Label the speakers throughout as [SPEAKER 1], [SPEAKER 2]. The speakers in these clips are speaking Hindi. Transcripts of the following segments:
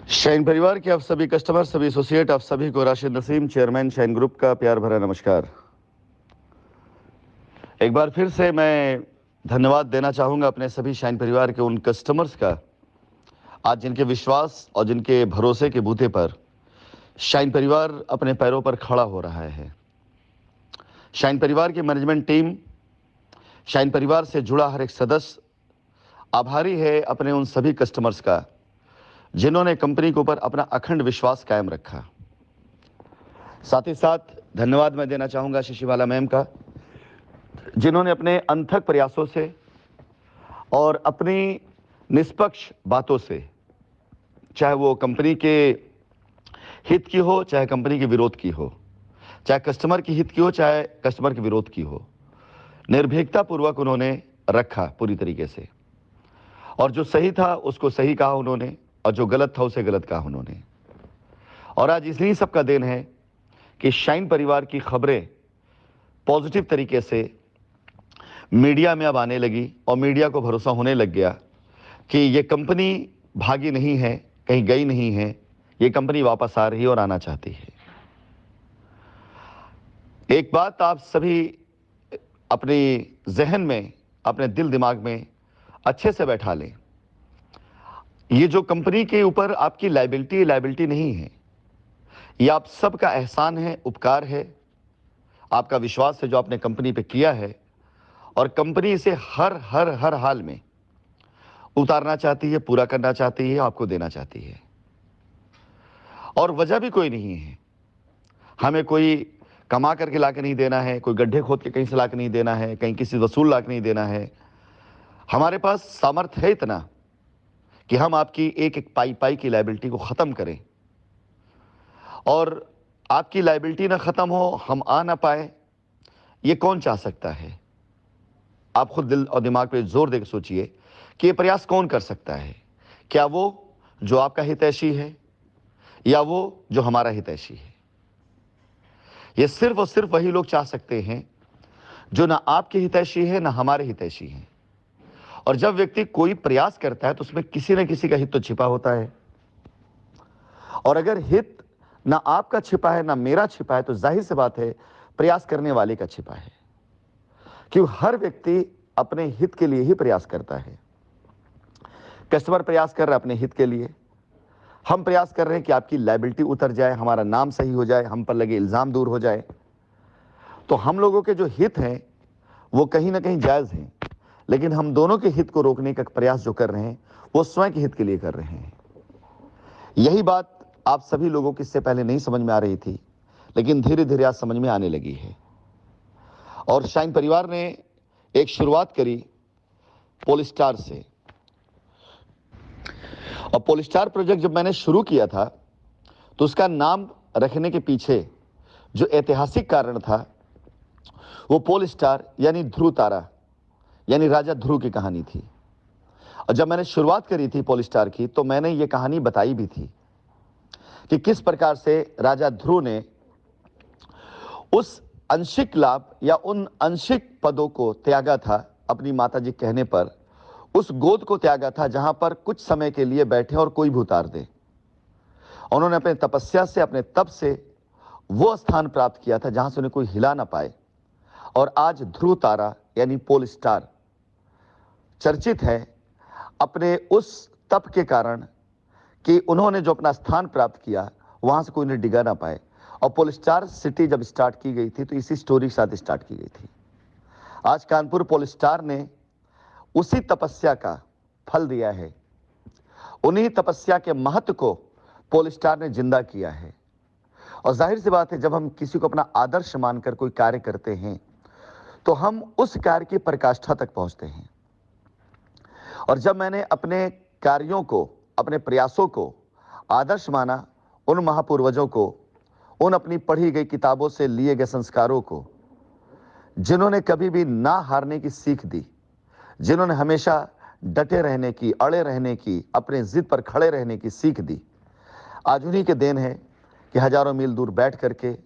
[SPEAKER 1] शाइन परिवार के आप सभी कस्टमर, सभी एसोसिएट, आप सभी को Rashid Naseem, chairman shine group का प्यार भरा नमस्कार। एक बार फिर से मैं धन्यवाद देना चाहूँगा अपने सभी शाइन परिवार के उन कस्टमर्स का, आज जिनके विश्वास और जिनके भरोसे के बूते पर शाइन परिवार अपने पैरों पर खड़ा हो रहा है। शाइन परिवार की मैनेजमेंट टीम, शाइन परिवार से जुड़ा हर एक सदस्य आभारी है अपने उन सभी कस्टमर्स का जिन्होंने कंपनी के ऊपर अपना अखंड विश्वास कायम रखा। साथ ही साथ धन्यवाद मैं देना चाहूँगा शशिबाला मैम का, जिन्होंने अपने अनथक प्रयासों से और अपनी निष्पक्ष बातों से, चाहे वो कंपनी के हित की हो, चाहे कंपनी के विरोध की हो, चाहे कस्टमर की हित की हो, चाहे कस्टमर के विरोध की हो, निर्भीकता पूर्वक उन्होंने रखा पूरी तरीके से। और जो सही था उसको सही कहा उन्होंने, और जो गलत था उसे गलत कहा उन्होंने। और आज इसी सबका देन है कि शाइन परिवार की खबरें पॉजिटिव तरीके से मीडिया में अब आने लगी और मीडिया को भरोसा होने लग गया कि ये कंपनी भागी नहीं है, कहीं गई नहीं है, ये कंपनी वापस आ रही है और आना चाहती है। एक बात आप सभी अपनी जहन में, अपने दिल दिमाग में अच्छे से बैठा लें, ये जो कंपनी के ऊपर आपकी लायबिलिटी नहीं है, ये आप सबका एहसान है, उपकार है, आपका विश्वास है जो आपने कंपनी पे किया है। और कंपनी इसे हर हाल में उतारना चाहती है, पूरा करना चाहती है, आपको देना चाहती है। और वजह भी कोई नहीं है, हमें कोई कमा करके ला के नहीं देना है, कोई गड्ढे खोद के कहीं से ला के नहीं देना है, कहीं किसी वसूल ला के नहीं देना है। हमारे पास सामर्थ्य है इतना कि हम आपकी एक एक पाई की लायबिलिटी को ख़त्म करें, और आपकी लायबिलिटी ना ख़त्म हो, हम आ ना पाए, ये कौन चाह सकता है? आप खुद दिल और दिमाग पे जोर देकर सोचिए कि ये प्रयास कौन कर सकता है। क्या वो जो आपका हितैषी है, या वो जो हमारा हितैषी है? ये सिर्फ और सिर्फ वही लोग चाह सकते हैं जो ना आपके हितैषी है ना हमारे हितैषी हैं। और जब व्यक्ति कोई प्रयास करता है तो उसमें किसी न किसी का हित तो छिपा होता है। और अगर हित ना आपका छिपा है ना मेरा छिपा है, तो जाहिर सी बात है प्रयास करने वाले का छिपा है। क्यों? हर व्यक्ति अपने हित के लिए ही प्रयास करता है। कस्टमर प्रयास कर रहा है अपने हित के लिए, हम प्रयास कर रहे हैं कि आपकी लायबिलिटी उतर जाए, हमारा नाम सही हो जाए, हम पर लगे इल्ज़ाम दूर हो जाए। तो हम लोगों के जो हित हैं वो कहीं ना कहीं जायज़ हैं, लेकिन हम दोनों के हित को रोकने का प्रयास जो कर रहे हैं वो स्वयं के हित के लिए कर रहे हैं। यही बात आप सभी लोगों की इससे पहले नहीं समझ में आ रही थी, लेकिन धीरे धीरे आज समझ में आने लगी है। और शाइन परिवार ने एक शुरुआत करी पोलिस्टार से। और पोलिस्टार प्रोजेक्ट जब मैंने शुरू किया था तो उसका नाम रखने के पीछे जो ऐतिहासिक कारण था वो पोलिस्टार यानी ध्रुव तारा, यानी राजा ध्रुव की कहानी थी। और जब मैंने शुरुआत करी थी पोलिस्टार की तो मैंने ये कहानी बताई भी थी कि किस प्रकार से राजा ध्रुव ने उस आंशिक लाभ या उन आंशिक पदों को त्यागा था, अपनी माताजी कहने पर उस गोद को त्यागा था जहां पर कुछ समय के लिए बैठे और कोई भी उतार दे। उन्होंने अपने तपस्या से, अपने तप से वो स्थान प्राप्त किया था जहां से उन्हें कोई हिला ना पाए। और आज ध्रुव तारा यानी पोलस्टार चर्चित है अपने उस तप के कारण कि उन्होंने जो अपना स्थान प्राप्त किया वहां से कोई उन्हें डिगा ना पाए। और पोलस्टार सिटी जब स्टार्ट की गई थी तो इसी स्टोरी के साथ स्टार्ट की गई थी। आज कानपुर पोलस्टार ने उसी तपस्या का फल दिया है, उन्हीं तपस्या के महत्व को पोलस्टार ने जिंदा किया है। और जाहिर सी बात है जब हम किसी को अपना आदर्श मानकर कोई कार्य करते हैं तो हम उस कार्य की पराकाष्ठा तक पहुंचते हैं। और जब मैंने अपने कार्यों को, अपने प्रयासों को आदर्श माना, उन महापूर्वजों को, उन अपनी पढ़ी गई किताबों से लिए गए संस्कारों को, जिन्होंने कभी भी ना हारने की सीख दी, जिन्होंने हमेशा डटे रहने की, अड़े रहने की, अपने जिद पर खड़े रहने की सीख दी, आज उन्हीं के देन है कि हजारों मील दूर बैठ करके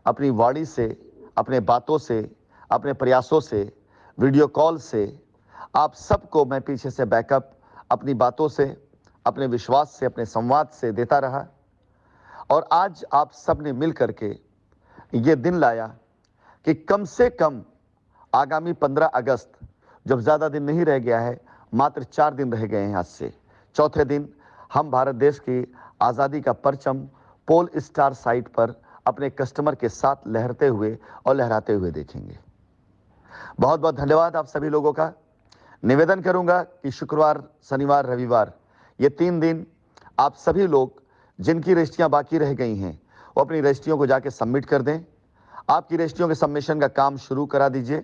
[SPEAKER 1] अपनी वाणी से, अपने बातों से, अपने प्रयासों से, वीडियो कॉल से आप सबको मैं पीछे से बैकअप अपनी बातों से, अपने विश्वास से, अपने संवाद से देता रहा। और आज आप सब ने मिल करके ये दिन लाया कि कम से कम आगामी 15 अगस्त, जब ज़्यादा दिन नहीं रह गया है, मात्र 4 दिन रह गए हैं आज से, चौथे दिन हम भारत देश की आज़ादी का परचम पोल स्टार साइट पर अपने कस्टमर के साथ लहरते हुए और लहराते हुए देखेंगे। बहुत बहुत धन्यवाद आप सभी लोगों का। निवेदन करूंगा कि शुक्रवार, शनिवार, रविवार ये 3 दिन आप सभी लोग जिनकी रजिस्ट्रियां बाकी रह गई हैं वो अपनी रजिस्ट्रियों को जाके सबमिट कर दें। आपकी रजिस्ट्रियों के सबमिशन का काम शुरू करा दीजिए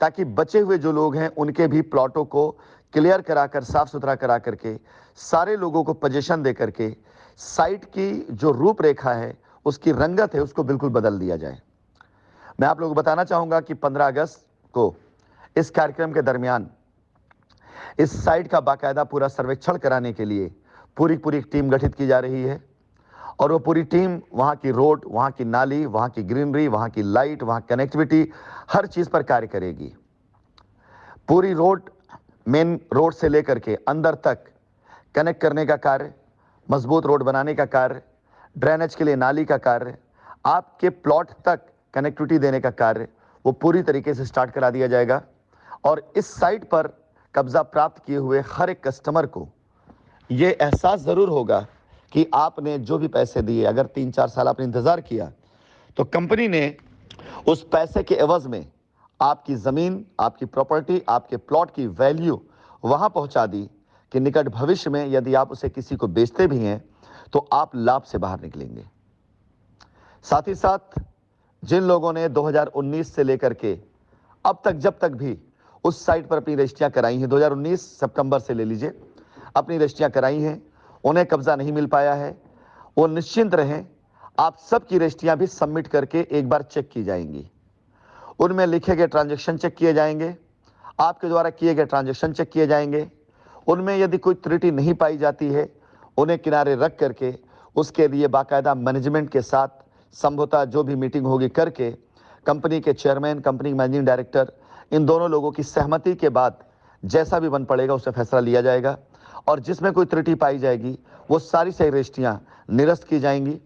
[SPEAKER 1] ताकि बचे हुए जो लोग हैं उनके भी प्लॉटों को क्लियर कराकर, साफ सुथरा करा करके, सारे लोगों को पोजीशन दे करके साइट की जो रूपरेखा है, उसकी रंगत है, उसको बिल्कुल बदल दिया जाए। मैं आप लोगों को बताना चाहूंगा कि 15 अगस्त को इस कार्यक्रम के दरमियान इस साइट का बाकायदा पूरा सर्वेक्षण कराने के लिए पूरी टीम गठित की जा रही है। और वो पूरी टीम वहाँ की रोड, वहाँ की नाली, वहाँ की ग्रीनरी, वहाँ की लाइट, वहाँ कनेक्टिविटी, हर चीज़ पर कार्य करेगी। पूरी रोड, मेन रोड से लेकर के अंदर तक कनेक्ट करने का कार्य, मजबूत रोड बनाने का कार्य, ड्रेनेज के लिए नाली का कार्य, आपके प्लॉट तक कनेक्टिविटी देने का कार्य, वो पूरी तरीके से स्टार्ट करा दिया जाएगा। और इस साइट पर कब्जा प्राप्त किए हुए हर एक कस्टमर को ये एहसास ज़रूर होगा कि आपने जो भी पैसे दिए, अगर 3-4 साल आपने इंतज़ार किया, तो कंपनी ने उस पैसे के एवज में आपकी ज़मीन, आपकी प्रॉपर्टी, आपके प्लॉट की वैल्यू वहाँ पहुँचा दी कि निकट भविष्य में यदि आप उसे किसी को बेचते भी हैं तो आप लाभ से बाहर निकलेंगे। साथ ही साथ जिन लोगों ने 2019 से लेकर के अब तक, जब तक भी उस साइट पर अपनी रजिस्ट्रियाँ कराई हैं, 2019 सितंबर से ले लीजिए, अपनी रजिस्ट्रियाँ कराई हैं, उन्हें कब्जा नहीं मिल पाया है, वो निश्चिंत रहें, आप सबकी रजिस्ट्रियाँ भी सबमिट करके एक बार चेक की जाएंगी। उनमें लिखे गए ट्रांजैक्शन चेक किए जाएंगे, आपके द्वारा किए गए ट्रांजैक्शन चेक किए जाएंगे। उनमें यदि कोई त्रुटि नहीं पाई जाती है, उन्हें किनारे रख करके उसके लिए बाकायदा मैनेजमेंट के साथ संभवतः जो भी मीटिंग होगी करके कंपनी के चेयरमैन, कंपनी मैनेजिंग डायरेक्टर, इन दोनों लोगों की सहमति के बाद जैसा भी बन पड़ेगा उससे फैसला लिया जाएगा। और जिसमें कोई त्रुटि पाई जाएगी वो सारी रजिस्ट्रियाँ निरस्त की जाएंगी।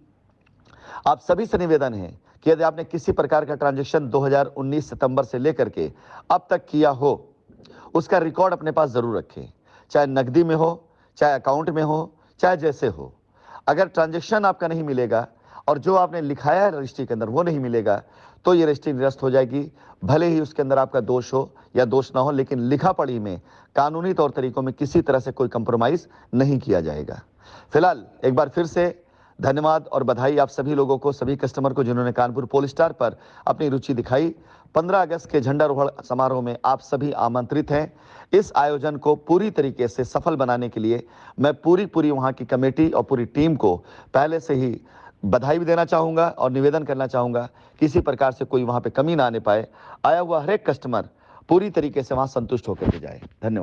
[SPEAKER 1] आप सभी से निवेदन है कि यदि आपने किसी प्रकार का ट्रांजैक्शन 2019 सितंबर से लेकर के अब तक किया हो, उसका रिकॉर्ड अपने पास ज़रूर रखें, चाहे नकदी में हो, चाहे अकाउंट में हो, चाहे जैसे हो। अगर ट्रांजैक्शन आपका नहीं मिलेगा और जो आपने लिखाया है रजिस्ट्री के अंदर वो नहीं मिलेगा, तो ये रजिस्ट्री निरस्त हो जाएगी। भले ही उसके अंदर आपका दोष हो या दोष ना हो, लेकिन लिखा पढ़ी में, कानूनी तौर तरीकों में किसी तरह से कोई कंप्रोमाइज़ नहीं किया जाएगा। फिलहाल एक बार फिर से धन्यवाद और बधाई आप सभी लोगों को, सभी कस्टमर को जिन्होंने कानपुर पोल स्टार पर अपनी रुचि दिखाई। 15 अगस्त के झंडारोहण समारोह में आप सभी आमंत्रित हैं। इस आयोजन को पूरी तरीके से सफल बनाने के लिए मैं पूरी वहाँ की कमेटी और पूरी टीम को पहले से ही बधाई भी देना चाहूँगा और निवेदन करना चाहूँगा किसी प्रकार से कोई वहाँ पे कमी ना आने पाए। आया हुआ हर एक कस्टमर पूरी तरीके से वहाँ संतुष्ट होकर के जाए। धन्यवाद।